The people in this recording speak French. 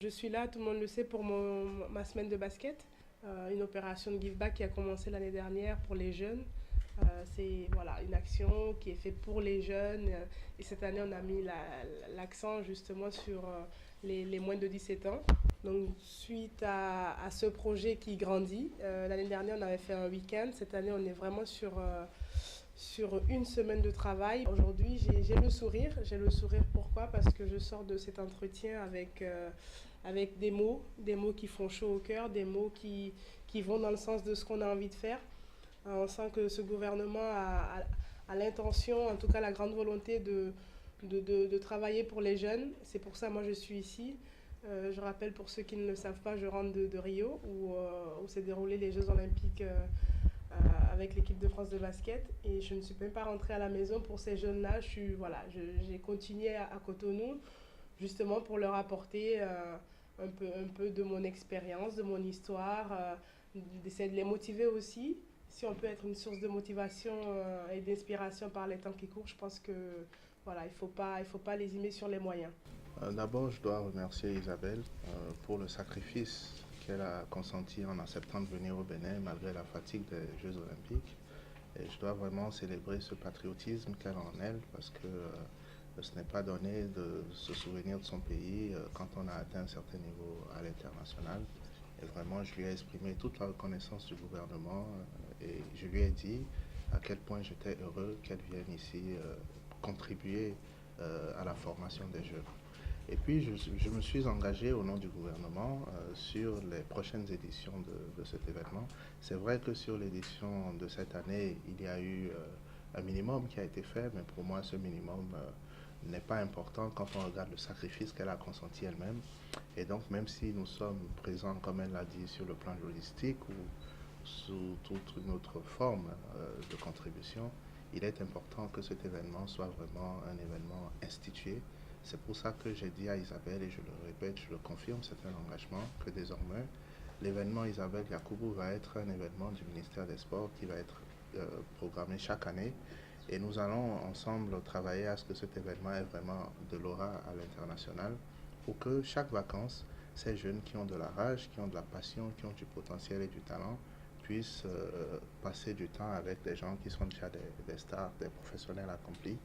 Je suis là, tout le monde le sait, pour ma semaine de basket, une opération de give back qui a commencé l'année dernière pour les jeunes. C'est voilà, une action qui est faite pour les jeunes et cette année on a mis l'accent justement sur les moins de 17 ans. Donc suite à ce projet qui grandit, l'année dernière on avait fait un week-end, cette année on est vraiment sur une semaine de travail. Aujourd'hui, j'ai le sourire. J'ai le sourire pourquoi? Parce que je sors de cet entretien avec des mots qui font chaud au cœur, des mots qui vont dans le sens de ce qu'on a envie de faire. On sent que ce gouvernement a l'intention, en tout cas la grande volonté de travailler pour les jeunes. C'est pour ça, moi, je suis ici. Je rappelle pour ceux qui ne le savent pas, je rentre de Rio, où s'est déroulé les Jeux Olympiques avec l'équipe de France de basket. Et je ne suis même pas rentrée à la maison pour ces jeunes-là. Voilà, j'ai continué à Cotonou, justement pour leur apporter un peu de mon expérience, de mon histoire, d'essayer de les motiver aussi. Si on peut être une source de motivation et d'inspiration par les temps qui courent, je pense que voilà, il faut pas lésimer sur les moyens. D'abord, je dois remercier Isabelle pour le sacrifice qu'elle a consenti en acceptant de venir au Bénin malgré la fatigue des Jeux Olympiques. Et je dois vraiment célébrer ce patriotisme qu'elle a en elle parce que ce n'est pas donné de se souvenir de son pays quand on a atteint un certain niveau à l'international. Et vraiment, je lui ai exprimé toute la reconnaissance du gouvernement et je lui ai dit à quel point j'étais heureux qu'elle vienne ici contribuer à la formation des jeunes. Et puis, je me suis engagé au nom du gouvernement sur les prochaines éditions de cet événement. C'est vrai que sur l'édition de cette année, il y a eu un minimum qui a été fait, mais pour moi, ce minimum n'est pas important quand on regarde le sacrifice qu'elle a consenti elle-même. Et donc, même si nous sommes présents, comme elle l'a dit, sur le plan logistique ou sous toute une autre forme de contribution, il est important que cet événement soit vraiment un événement institué. C'est pour ça que j'ai dit à Isabelle, et je le répète, je le confirme, c'est un engagement, que désormais, l'événement Isabelle Yacoubou va être un événement du ministère des Sports qui va être programmé chaque année. Et nous allons ensemble travailler à ce que cet événement ait vraiment de l'aura à l'international pour que chaque vacances, ces jeunes qui ont de la rage, qui ont de la passion, qui ont du potentiel et du talent, puissent passer du temps avec des gens qui sont déjà des stars, des professionnels accomplis